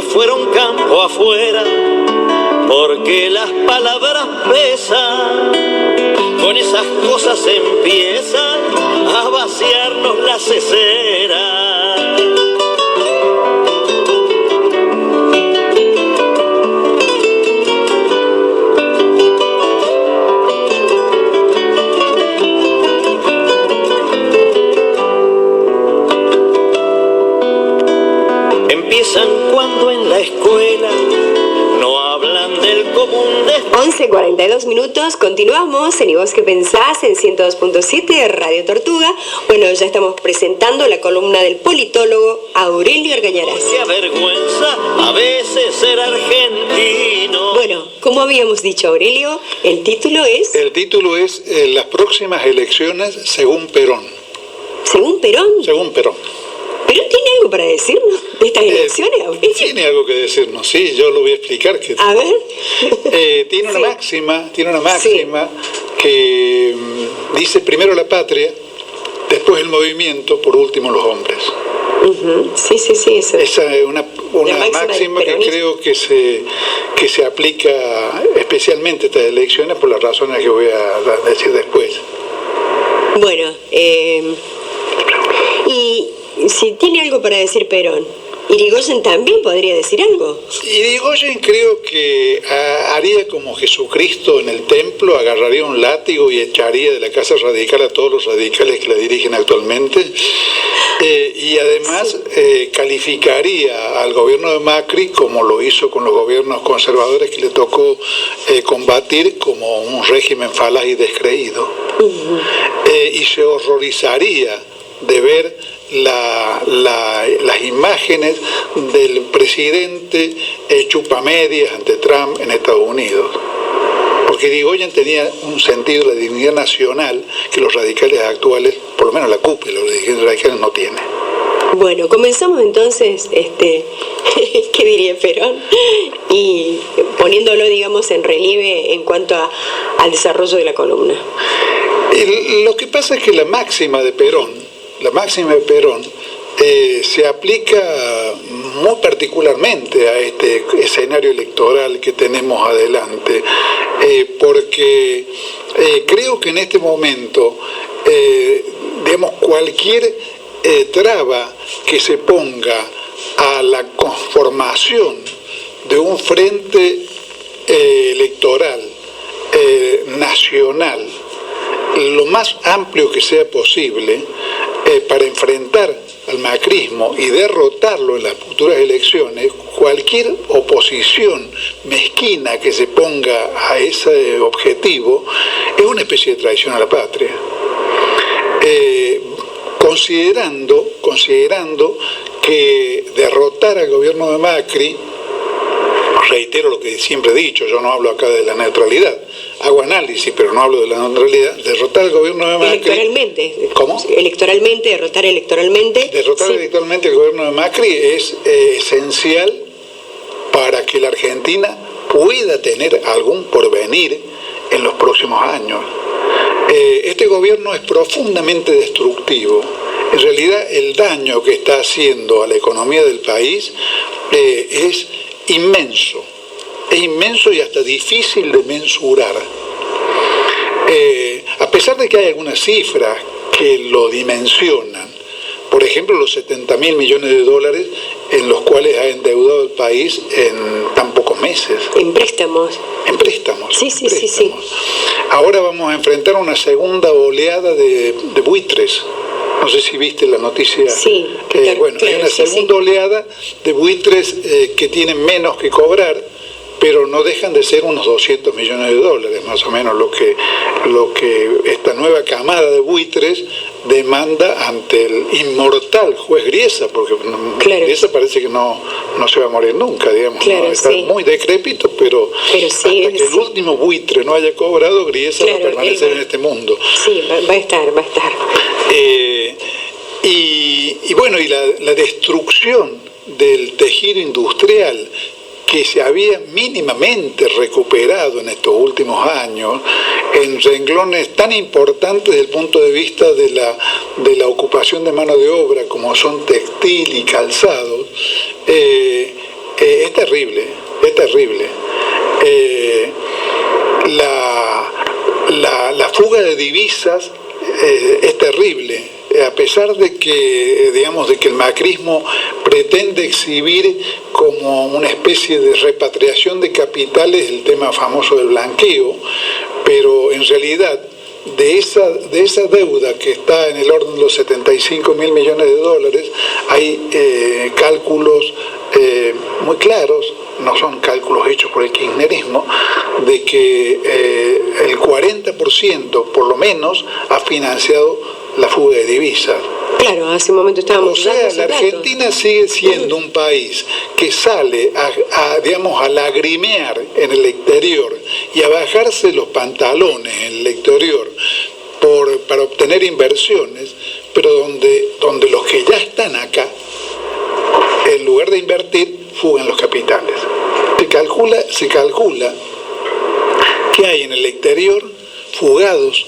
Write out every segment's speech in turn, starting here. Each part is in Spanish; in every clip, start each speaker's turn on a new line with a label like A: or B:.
A: después fueron campo afuera, porque las palabras pesan. Con esas cosas empiezan a vaciarnos la cesera. Empiezan cuando en la escuela no hablan del común de...
B: 11:42 minutos, continuamos en ¿Y vos qué pensás? En 102.7 Radio Tortuga. Bueno, ya estamos presentando la columna del politólogo Aurelio Argañarás.
A: Qué vergüenza a veces ser argentino.
B: Bueno, como habíamos dicho, Aurelio, el título es...
C: Las próximas elecciones según Perón.
B: ¿Según Perón?
C: Según Perón.
B: ¿Perón tiene algo para decirnos de estas elecciones, Aurelio?
C: Tiene algo que decirnos, sí, yo lo voy a explicar.
B: A ver.
C: Tiene una máxima
B: Sí.
C: que dice primero la patria, después el movimiento, por último los hombres.
B: Uh-huh. Sí, eso.
C: Esa es una máxima que creo que se aplica especialmente a estas elecciones por las razones que voy a decir después.
B: Bueno, y si tiene algo para decir Perón, Irigoyen también podría decir algo.
C: Irigoyen creo que haría como Jesucristo en el templo, agarraría un látigo y echaría de la casa radical a todos los radicales que la dirigen actualmente, y además calificaría al gobierno de Macri, como lo hizo con los gobiernos conservadores que le tocó combatir, como un régimen falaz y descreído. Uh-huh. Y se horrorizaría de ver las imágenes del presidente chupamedias ante Trump en Estados Unidos. Porque Irigoyen tenía un sentido de la dignidad nacional que los radicales actuales, por lo menos la CUP y los dirigentes radicales, no tienen.
B: Bueno, comenzamos entonces, ¿qué diría Perón? Y poniéndolo, digamos, en relieve en cuanto al desarrollo de la columna.
C: Lo que pasa es que la máxima de Perón se aplica muy particularmente a este escenario electoral que tenemos adelante, porque creo que en este momento, digamos, cualquier traba que se ponga a la conformación de un frente electoral nacional, lo más amplio que sea posible, para enfrentar al macrismo y derrotarlo en las futuras elecciones, cualquier oposición mezquina que se ponga a ese objetivo es una especie de traición a la patria. Considerando que derrotar al gobierno de Macri, reitero lo que siempre he dicho, yo no hablo acá de la neutralidad, hago análisis, pero no hablo de la neutralidad. Derrotar al gobierno de Macri...
B: Electoralmente.
C: ¿Cómo?
B: Derrotar electoralmente.
C: Derrotar electoralmente al gobierno de Macri es esencial para que la Argentina pueda tener algún porvenir en los próximos años. Este gobierno es profundamente destructivo. En realidad, el daño que está haciendo a la economía del país es inmenso y hasta difícil de mensurar. A pesar de que hay algunas cifras que lo dimensionan, por ejemplo los 70.000 millones de dólares en los cuales ha endeudado el país en tan pocos meses.
B: En préstamos. Sí.
C: Ahora vamos a enfrentar una segunda oleada de buitres. No sé si viste la noticia.
B: Sí,
C: hay una segunda oleada de buitres que tienen menos que cobrar, pero no dejan de ser unos 200 millones de dólares, más o menos lo que esta nueva camada de buitres demanda ante el inmortal juez Griesa, porque Griesa parece que no se va a morir nunca, digamos. Está muy decrépito, pero hasta que el último buitre no haya cobrado, Griesa va a permanecer en este mundo.
B: Sí, va a estar.
C: Y la destrucción del tejido industrial que se había mínimamente recuperado en estos últimos años en renglones tan importantes desde el punto de vista de la ocupación de mano de obra como son textil y calzados, Es terrible, es terrible. La fuga de divisas es terrible, a pesar de que, digamos, de que el macrismo pretende exhibir como una especie de repatriación de capitales el tema famoso del blanqueo, pero en realidad de esa deuda que está en el orden de los 75.000 millones de dólares, hay cálculos muy claros, no son cálculos hechos por el kirchnerismo, de que el 40% por lo menos ha financiado la fuga de divisas.
B: Claro, hace un momento estábamos...
C: O sea, la Argentina sigue siendo un país que sale digamos, a lagrimear en el exterior y a bajarse los pantalones en el exterior para obtener inversiones, pero donde los que ya están acá, en lugar de invertir, fugan los capitales. Se calcula que hay en el exterior fugados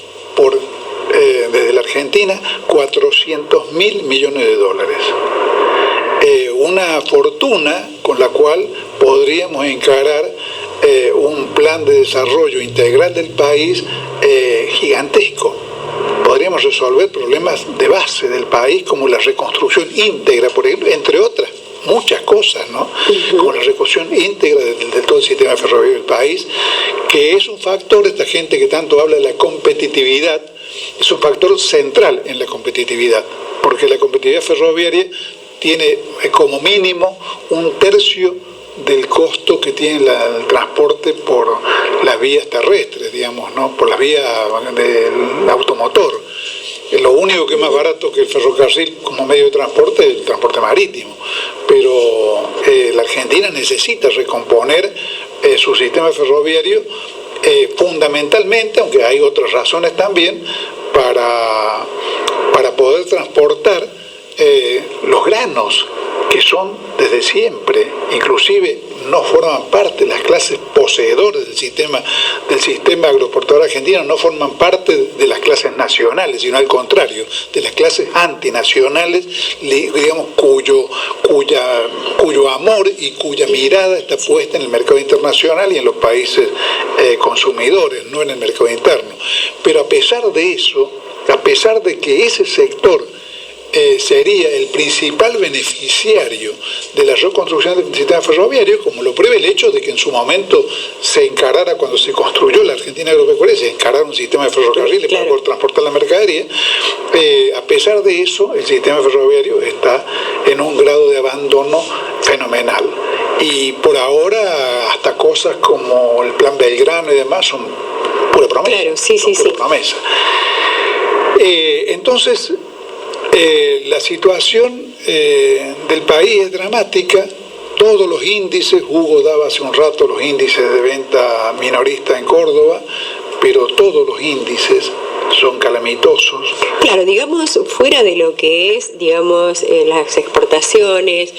C: desde la Argentina 400.000 millones de dólares. Una fortuna con la cual podríamos encarar un plan de desarrollo integral del país gigantesco. Podríamos resolver problemas de base del país, como la reconstrucción íntegra, por ejemplo, entre otras muchas cosas, ¿no? Como la reconstrucción íntegra de todo el sistema ferroviario del país, que es un factor, esta gente que tanto habla de la competitividad, es un factor central en la competitividad, porque la competitividad ferroviaria tiene como mínimo 1/3 del costo que tiene el transporte por las vías terrestres, digamos, ¿no? Por las vías del automotor. Lo único que es más barato que el ferrocarril como medio de transporte es el transporte marítimo, pero la Argentina necesita recomponer su sistema ferroviario fundamentalmente, aunque hay otras razones también, para poder transportar los granos, que son desde siempre, inclusive no forman parte, las clases poseedoras del sistema agroexportador argentino no forman parte de las clases nacionales, sino al contrario, de las clases antinacionales, digamos, cuyo amor y cuya mirada está puesta en el mercado internacional y en los países consumidores, no en el mercado interno. Pero a pesar de eso, a pesar de que ese sector sería el principal beneficiario de la reconstrucción del sistema ferroviario, como lo prueba el hecho de que en su momento se encarara, cuando se construyó la Argentina agropecuaria, se encarara un sistema de ferrocarriles para poder transportar la mercadería. A pesar de eso, el sistema ferroviario está en un grado de abandono fenomenal. Y por ahora, hasta cosas como el Plan Belgrano y demás son pura promesa.
B: Claro, sí.
C: Promesa. Entonces, la situación del país es dramática. Todos los índices, Hugo daba hace un rato los índices de venta minorista en Córdoba, pero todos los índices son calamitosos.
B: Claro, digamos, fuera de lo que es, digamos, las exportaciones,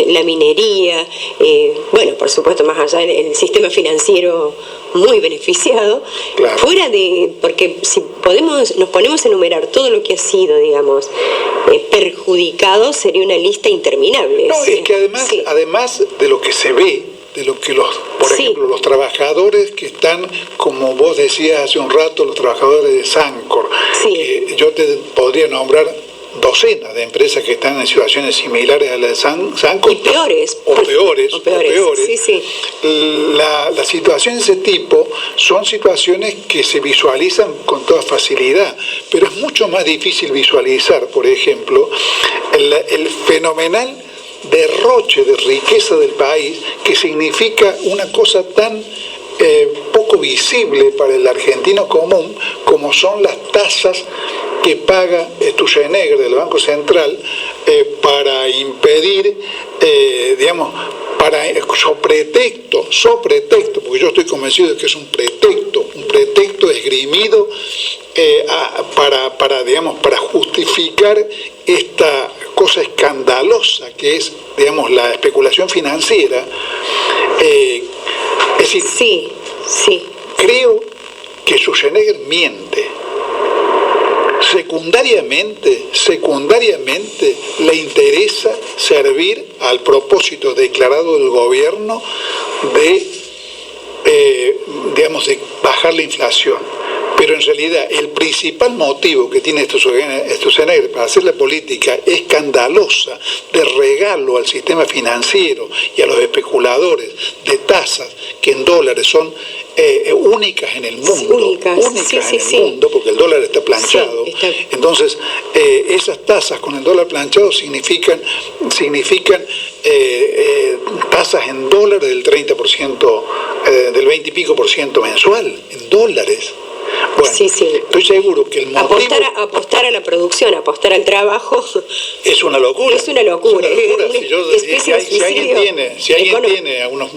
B: la minería, bueno, por supuesto, más allá del sistema financiero muy beneficiado,
C: claro.
B: Fuera de, porque si nos ponemos a enumerar todo lo que ha sido, digamos, perjudicado, sería una lista interminable.
C: No, es que además de lo que se ve, de lo que por ejemplo, los trabajadores que están, como vos decías hace un rato, los trabajadores de Sancor, yo te podría nombrar docenas de empresas que están en situaciones similares a la de Sancor.
B: Y peores.
C: O peores.
B: Sí.
C: Las situaciones de ese tipo son situaciones que se visualizan con toda facilidad, pero es mucho más difícil visualizar, por ejemplo, el fenomenal derroche de riqueza del país, que significa una cosa tan poco visible para el argentino común como son las tasas que paga Sturzenegger del Banco Central para impedir, digamos, sobre pretexto, porque yo estoy convencido de que es un pretexto esgrimido para justificar esta cosa escandalosa que es, digamos, la especulación financiera. Es decir,
B: sí.
C: Creo que Sturzenegger miente. secundariamente le interesa servir al propósito declarado del gobierno de, de bajar la inflación. Pero en realidad el principal motivo que tiene estos Schwarzenegger para hacer la política escandalosa de regalo al sistema financiero y a los especuladores de tasas que en dólares son únicas en el mundo, mundo, porque el dólar está planchado. Sí, entonces, esas tasas con el dólar planchado significan tasas en dólares del 30%, del 20 y pico % mensual, en dólares. Bueno, estoy seguro que el motivo...
B: Apostar a la producción, apostar al trabajo...
C: Es una locura.
B: Es una locura.
C: Si alguien tiene algunos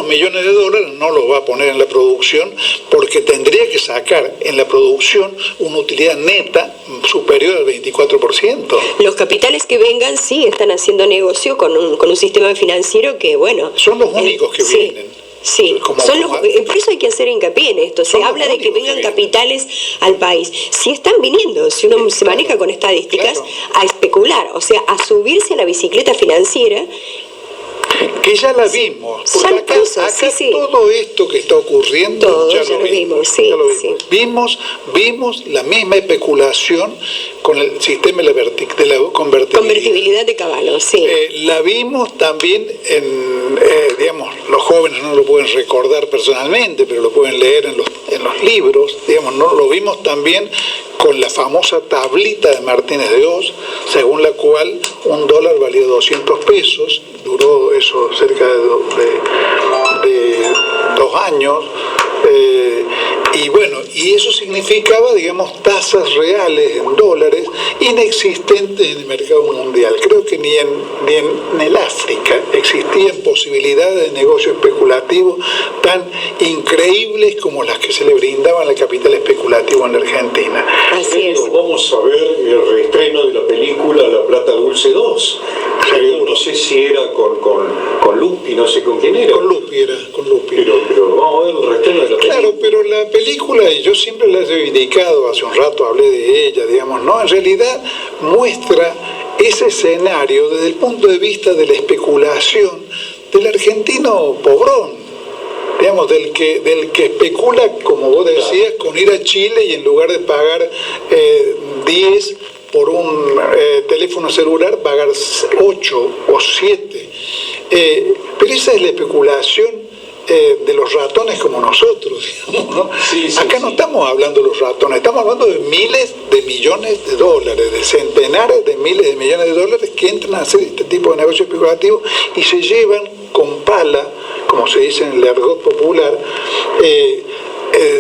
C: millones de dólares, no los va a poner en la producción, porque tendría que sacar en la producción una utilidad neta superior al 24%.
B: Los capitales que vengan sí están haciendo negocio con un sistema financiero que, bueno...
C: Son los únicos que vienen.
B: Sí, por eso hay que hacer hincapié en esto. Se habla de que vengan capitales al país. Si están viniendo, si uno se maneja con estadísticas, a especular, o sea, a subirse a la bicicleta financiera.
C: Que ya la vimos. Porque acá todo esto que está ocurriendo, ya lo vimos. Vimos la misma especulación con el sistema de la convertibilidad
B: de caballos, sí.
C: La vimos también digamos, los jóvenes no lo pueden recordar personalmente, pero lo pueden leer en los libros, digamos, ¿no? Lo vimos también con la famosa tablita de Martínez de Oz, según la cual un dólar valía 200 pesos, duró eso cerca de 2 años, y bueno, y eso significaba, digamos, tasas reales en dólares inexistentes en el mercado mundial. Creo que ni en el África existían posibilidades de negocio especulativo tan increíbles como las que se le brindaban al capital especulativo en la Argentina.
B: Así es.
D: Vamos a ver el reestreno de la película La Plata Dulce 2. No sé si era con Lupi, no sé con quién era.
C: Con Lupi.
D: Pero vamos a ver el reestreno de la película.
C: Claro, pero la película, y yo siempre la he reivindicado, hace un rato hablé de ella, digamos, ¿no? En realidad muestra ese escenario desde el punto de vista de la especulación del argentino pobrón, digamos, del que especula, como vos decías, con ir a Chile y en lugar de pagar 10 por un teléfono celular, pagar 8 o 7. Pero esa es la especulación de los ratones como nosotros, digamos, ¿no? Acá no estamos hablando de los ratones, estamos hablando de miles de millones de dólares, de centenares de miles de millones de dólares que entran a hacer este tipo de negocio especulativo y se llevan con pala, como se dice en el argot popular,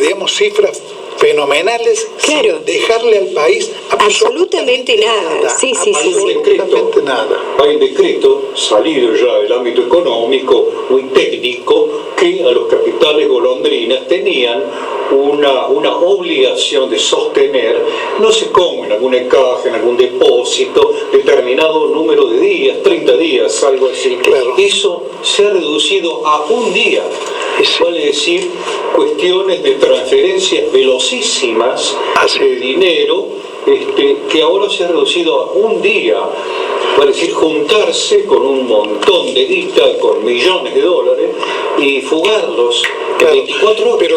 C: digamos, cifras fenomenales,
B: claro,
C: sin dejarle al país absolutamente nada.
B: Sí.
D: Absolutamente nada. Hay un decreto salido ya del ámbito económico, muy técnico, que a los capitales golondrinas tenían una obligación de sostener, no sé cómo, en alguna caja, en algún depósito, determinado número de días, 30 días, algo así.
C: Claro.
D: Eso se ha reducido a un día. Vale decir, cuestiones de transferencias velocísimas de dinero, que ahora se ha reducido a un día. Vale decir, juntarse con un montón de guita, con millones de dólares, y fugarlos en 24 horas.
C: Pero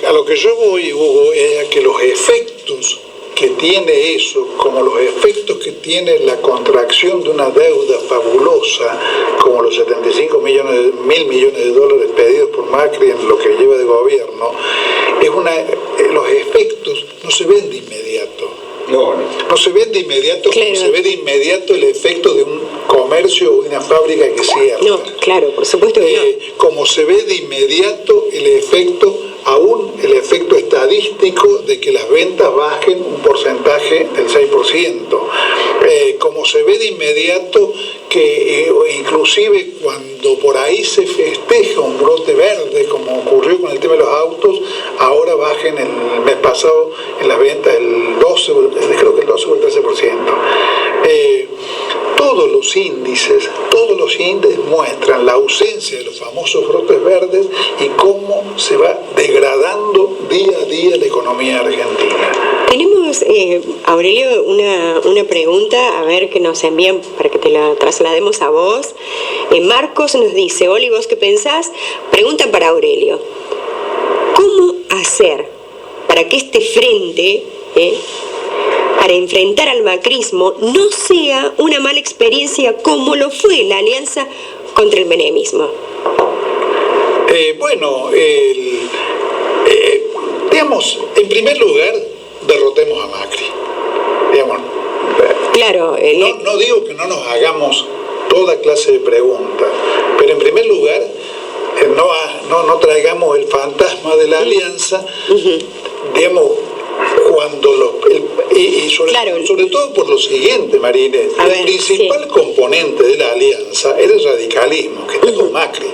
C: a lo que yo voy, Hugo, es a que los efectos que tiene eso, como los efectos que tiene la contracción de una deuda fabulosa, como los 75.000 millones de dólares pedidos por Macri en lo que lleva de gobierno, los efectos no se ven de inmediato. No se ve de inmediato, claro, como se ve de inmediato el efecto de un comercio o de una fábrica que cierra.
B: No, claro, por supuesto que no.
C: Como se ve de inmediato el efecto estadístico de que las ventas bajen un porcentaje del 6%. Como se ve de inmediato que inclusive cuando por ahí se festeja un brote verde, como ocurrió con el tema de los autos, ahora bajen el mes pasado en las ventas el 12, creo que el 12 o el 13%. Todos los índices muestran la ausencia de los famosos brotes verdes y cómo se va degradando día a día la economía argentina.
B: Tenemos tenemos, Aurelio, una pregunta, a ver, que nos envían para que te la traslademos a vos. Marcos nos dice: Oli, ¿vos qué pensás? Pregunta para Aurelio: ¿cómo hacer para que este frente, para enfrentar al macrismo, no sea una mala experiencia como lo fue la alianza contra el menemismo?
C: Digamos, en primer lugar, derrotemos a Macri. Digamos,
B: claro.
C: No digo que no nos hagamos toda clase de preguntas, pero en primer lugar, no traigamos el fantasma de la alianza, digamos, cuando sobre todo por lo siguiente, Marina, el principal componente de la alianza era el radicalismo, que está con Macri.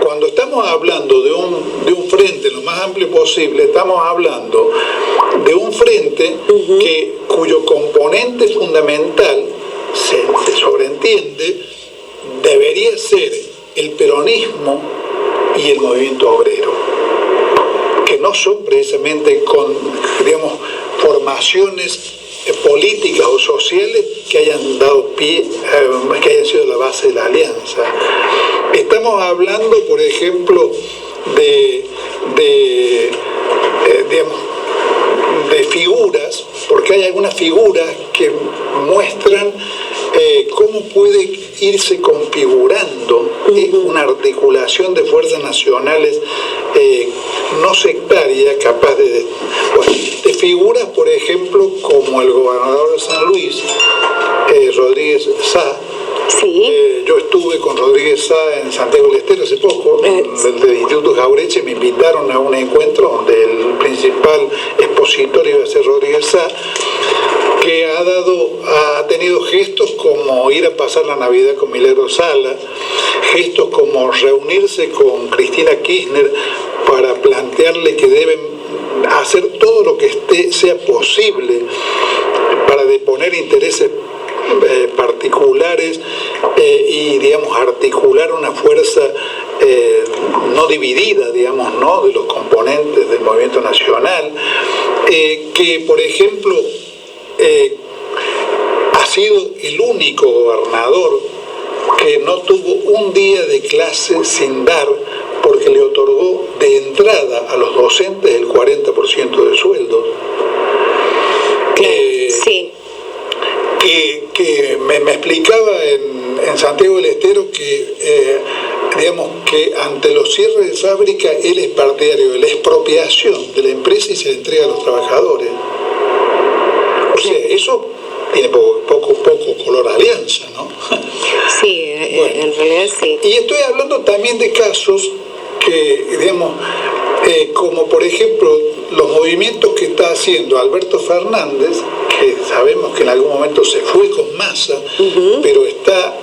C: Cuando estamos hablando de un frente lo más amplio posible, estamos hablando de un frente cuyo componente fundamental, se sobreentiende, debería ser el peronismo y el movimiento obrero, que no son precisamente digamos, formaciones políticas o sociales que hayan dado pie, que hayan sido la base de la alianza. Estamos hablando, por ejemplo, digamos, de figuras, porque hay algunas figuras que muestran cómo puede irse configurando una articulación de fuerzas nacionales no sectaria, capaz de figuras, por ejemplo, como el gobernador de San Luis, Rodríguez Sá.
B: Sí.
C: Yo estuve con Rodríguez Sá en Santiago del Estero hace poco, del Instituto Jauretche, me invitaron a un encuentro donde el principal expositor iba a ser Rodríguez Sá, que ha tenido gestos como ir a pasar la Navidad con Milagro Sala, gestos como reunirse con Cristina Kirchner para plantearle que deben hacer todo lo que sea posible para deponer intereses particulares y, digamos, articular una fuerza no dividida, digamos, ¿no?, de los componentes del movimiento nacional, que, por ejemplo, ha sido el único gobernador que no tuvo un día de clase sin dar, porque le otorgó de entrada a los docentes el 40% del sueldo.
B: Sí.
C: Que me explicaba en Santiago del Estero que, digamos, que ante los cierres de fábrica él es partidario de la expropiación de la empresa y se le entrega a los trabajadores. O sea, eso tiene poco color alianza, ¿no?
B: Sí, bueno, en realidad sí.
C: Y estoy hablando también de casos que, digamos, como por ejemplo los movimientos que está haciendo Alberto Fernández, que sabemos que en algún momento se fue con Massa, pero está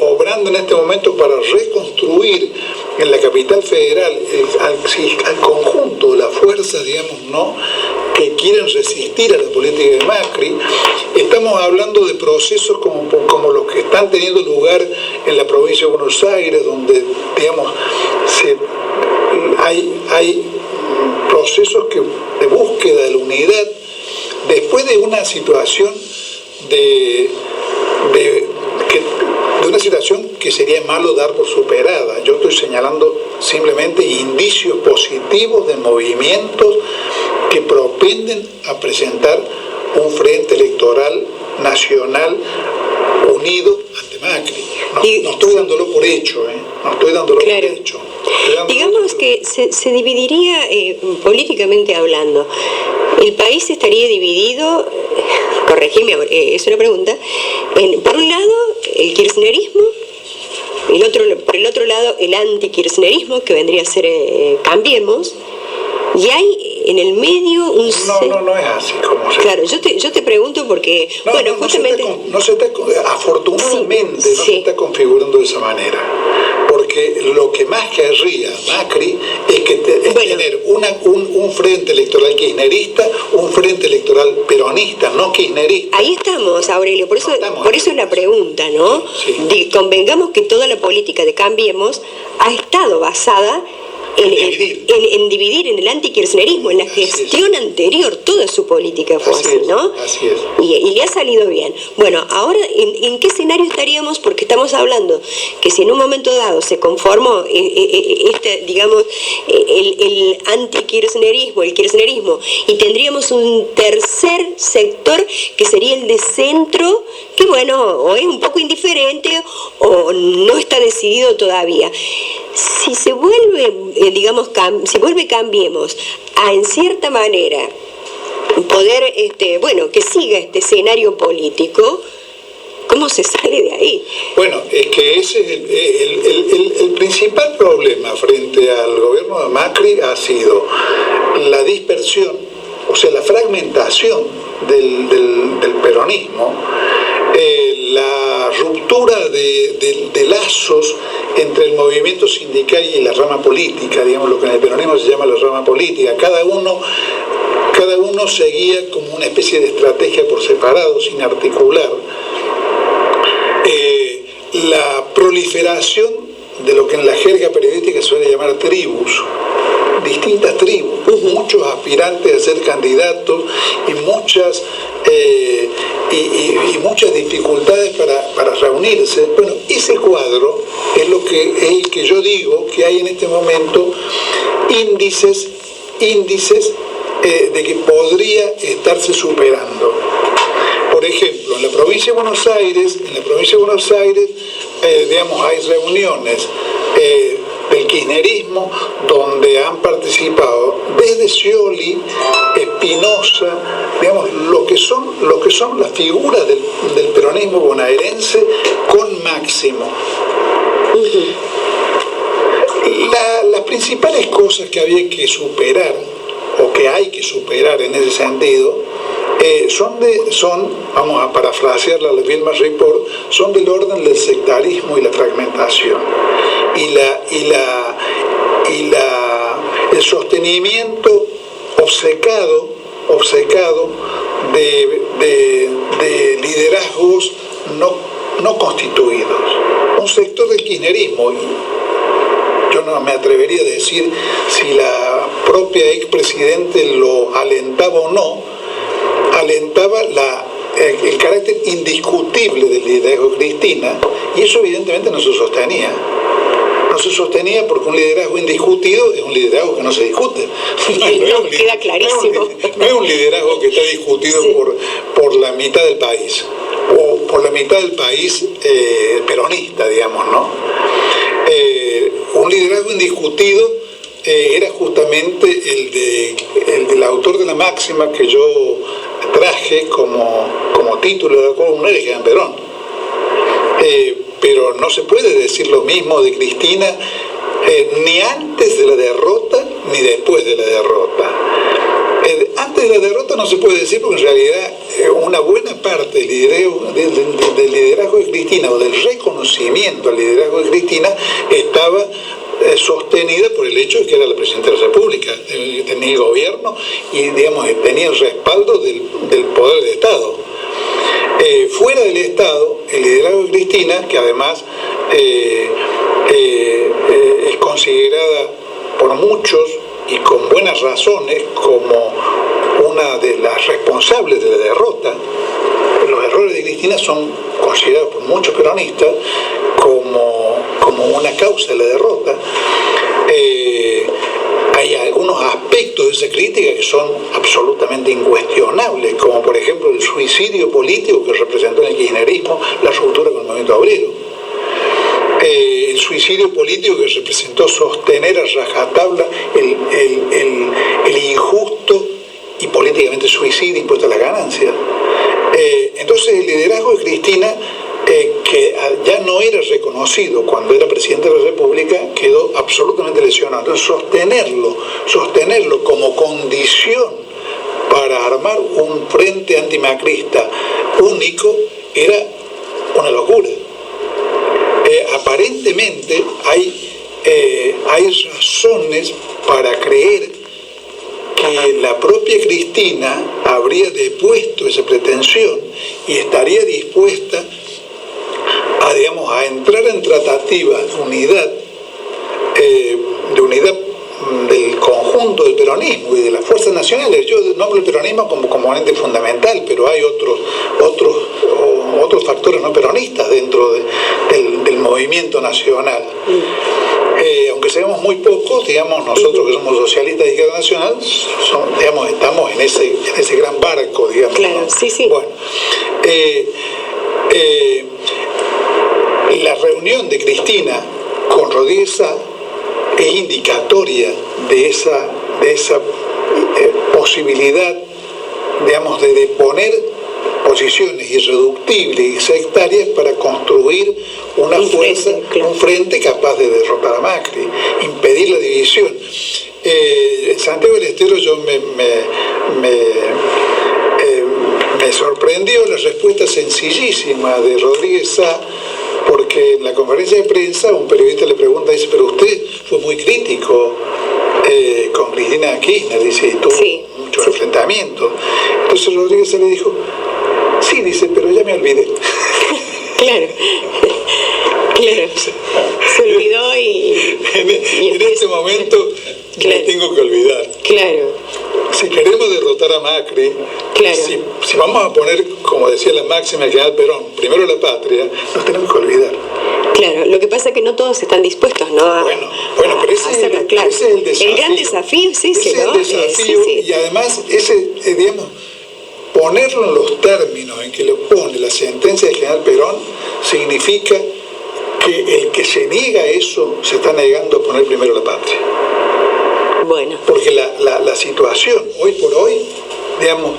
C: obrando en este momento para reconstruir en la capital federal al conjunto de las fuerzas, digamos, ¿no?, que quieren resistir a la política de Macri. Estamos hablando de procesos como los que están teniendo lugar en la provincia de Buenos Aires, donde, digamos, hay procesos de búsqueda de la unidad después de una situación de una situación que sería malo dar por superada. Yo estoy señalando simplemente indicios positivos de movimientos que propenden a presentar un frente electoral nacional unido ante Macri. No estoy dándolo por hecho, no estoy dándolo por hecho.
B: Digamos que se dividiría, políticamente hablando, el país estaría dividido, corregime, es una pregunta, por un lado el kirchnerismo, por el otro lado el antikirchnerismo, que vendría a ser Cambiemos, y hay en el medio un...
C: No es así como se...
B: Claro, yo te pregunto porque, justamente...
C: Afortunadamente no se está configurando de esa manera, porque lo que más querría Macri es tener un frente electoral kirchnerista, un frente electoral peronista, no kirchnerista.
B: Ahí estamos, Aurelio, por eso es la pregunta, ¿no?
C: Sí.
B: Convengamos que toda la política de Cambiemos ha estado basada en dividir en el antikirchnerismo, en la gestión anterior, toda su política fue así, ¿no?
C: Así es.
B: Y le ha salido bien. Bueno, ahora, ¿en qué escenario estaríamos? Porque estamos hablando que si en un momento dado se conformó digamos, el antikirchnerismo, el kirchnerismo, y tendríamos un tercer sector que sería el de centro, que bueno, o es un poco indiferente o no está decidido todavía. Si se vuelve, Cambiemos a, en cierta manera, poder, que siga este escenario político, ¿cómo se sale de ahí?
C: Bueno, es que ese es el principal problema frente al gobierno de Macri ha sido la dispersión, o sea, la fragmentación del peronismo, la ruptura de lazos entre el movimiento sindical y la rama política, digamos lo que en el peronismo se llama la rama política. Cada uno seguía como una especie de estrategia por separado, sin articular. La proliferación de lo que en la jerga periodística se suele llamar tribus, distintas tribus, muchos aspirantes a ser candidatos y muchas dificultades para reunirse. Bueno, ese cuadro es el que yo digo que hay en este momento índices de que podría estarse superando. Por ejemplo, en la provincia de Buenos Aires, hay reuniones del kirchnerismo donde han participado desde Scioli, Espinosa, digamos, lo que son las figuras del peronismo bonaerense con Máximo. Las principales cosas que había que superar, o que hay que superar en ese sentido, vamos a parafrasear la Vilma Report, son del orden del sectarismo y la fragmentación y el sostenimiento obcecado de liderazgos no constituidos. Un sector del kirchnerismo, yo no me atrevería a decir si la propia expresidente lo alentaba o no, alentaba el carácter indiscutible del liderazgo de Cristina, y eso evidentemente no se sostenía. No se sostenía porque un liderazgo indiscutido es un liderazgo que no se discute.
B: Queda clarísimo.
C: No es un liderazgo que está discutido por la mitad del país, o por la mitad del país peronista, digamos, ¿no? Un liderazgo indiscutido era justamente el del autor de la máxima que yo traje como título de la columna, de Jean Perón. Pero no se puede decir lo mismo de Cristina ni antes de la derrota ni después de la derrota. Antes de la derrota no se puede decir porque en realidad una buena parte del liderazgo de Cristina, o del reconocimiento al liderazgo de Cristina, estaba sostenida por el hecho de que era la presidenta de la República, tenía el gobierno y, digamos, tenía el respaldo del poder del Estado. Fuera del Estado, el liderazgo de Cristina, que además es considerada por muchos y con buenas razones como una de las responsables de la derrota, los errores de Cristina son considerados por muchos peronistas como una causa de la derrota. Hay algunos aspectos de esa crítica que son absolutamente incuestionables, como por ejemplo el suicidio político que representó en el kirchnerismo la ruptura con el movimiento obrero. El suicidio político que representó sostener a rajatabla el injusto y políticamente suicida impuesto a las ganancias. Entonces el liderazgo de Cristina, que ya no era reconocido cuando era presidente de la República, quedó absolutamente lesionado. Entonces sostenerlo como condición para armar un frente antimacrista único era una locura. Aparentemente hay razones para creer que la propia Cristina habría depuesto esa pretensión y estaría dispuesta a entrar en tratativas de unidad del conjunto del peronismo y de las fuerzas nacionales. Yo nombro el peronismo como componente fundamental, pero hay otros factores no peronistas dentro del movimiento nacional. Aunque seamos muy pocos, digamos, nosotros que somos socialistas de izquierda nacional, digamos, estamos en ese gran barco, digamos.
B: Claro,
C: ¿no?
B: sí.
C: Bueno, la reunión de Cristina con Rodríguez Sá es indicatoria de esa posibilidad, digamos, de poner posiciones irreductibles y sectarias para construir una fuerza, un frente capaz de derrotar a Macri, impedir la división. En Santiago del Estero yo me sorprendió la respuesta sencillísima de Rodríguez Sá, porque en la conferencia de prensa un periodista le pregunta, dice, pero usted fue muy crítico con Cristina Kirchner, dice, y tuvo mucho enfrentamiento. Entonces Rodríguez Sá le dijo, sí, dice, pero ya me olvidé.
B: Claro. Se olvidó y
C: en este momento me tengo que olvidar.
B: Claro.
C: Si queremos derrotar a Macri, si vamos a poner, como decía la máxima del general Perón, primero la patria, nos tenemos que olvidar.
B: Claro, lo que pasa es que no todos están dispuestos, ¿no?
C: Bueno, pero ese es el desafío.
B: El gran desafío, sí,
C: ese es el desafío, y además, digamos, ponerlo en los términos en que lo pone la sentencia del general Perón, significa que el que se niega eso se está negando a poner primero la patria.
B: Bueno.
C: Porque la situación, hoy por hoy, digamos,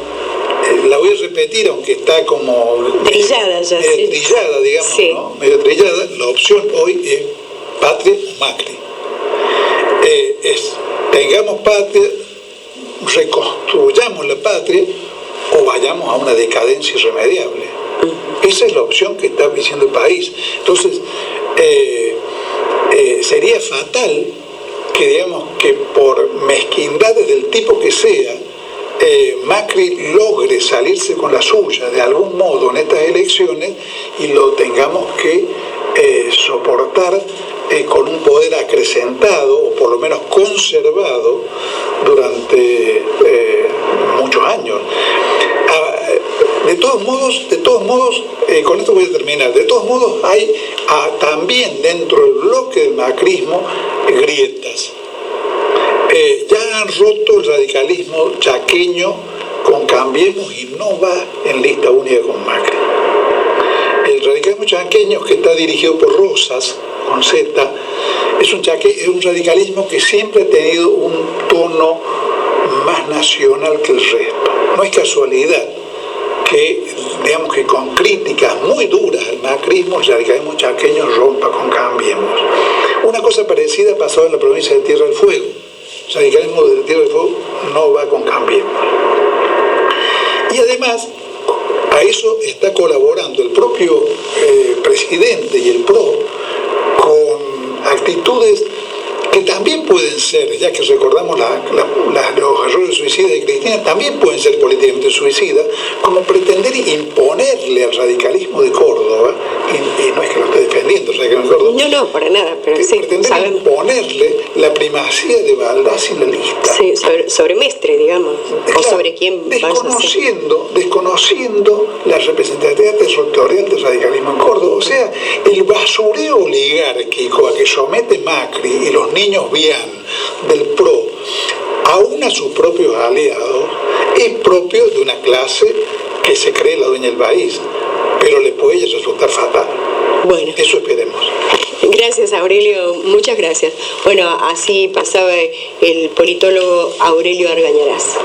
C: la voy a repetir, aunque está como
B: trillada ya,
C: trillada, digamos, ¿no? Medio trillada. La opción hoy es patria o Macri. Tengamos patria, reconstruyamos la patria o vayamos a una decadencia irremediable. Esa es la opción que está diciendo el país. Entonces, sería fatal que, digamos, que por mezquindades del tipo que sea, Macri logre salirse con la suya de algún modo en estas elecciones y lo tengamos que soportar con un poder acrecentado o por lo menos conservado durante muchos años. De todos modos, con esto voy a terminar, de todos modos hay también dentro del bloque del macrismo grietas. Ya han roto el radicalismo chaqueño con Cambiemos y no va en lista única con Macri. El radicalismo chaqueño, que está dirigido por Rosas, con Z, es un radicalismo que siempre ha tenido un tono más nacional que el resto. No es casualidad que, digamos, que con críticas muy duras al macrismo, el radicalismo chaqueño rompa con Cambiemos. Una cosa parecida pasó en la provincia de Tierra del Fuego. El radicalismo de Tierra del Fuego no va con Cambiemos. Y además, a eso está colaborando el propio presidente y el PRO con actitudes que también pueden ser, ya que recordamos los errores suicidas de Cristina, también pueden ser políticamente suicidas, como pretender imponerle al radicalismo de Córdoba, y no es que lo esté defendiendo el radicalismo de Córdoba.
B: No, para nada, pero sí,
C: pretender imponerle la primacía de Baldassi en la lista.
B: Sí, sobre Mestre, digamos, claro, o sobre quién
C: desconociendo la representatividad territorial del radicalismo en Córdoba. O sea, el basureo oligárquico a que somete Macri y los niños bien del PRO, aún a sus propios aliados, es propio de una clase que se cree la dueña del país, pero le puede resultar fatal.
B: Bueno,
C: eso esperemos.
B: Gracias, Aurelio, muchas gracias. Bueno, así pasaba el politólogo Aurelio Argañarás.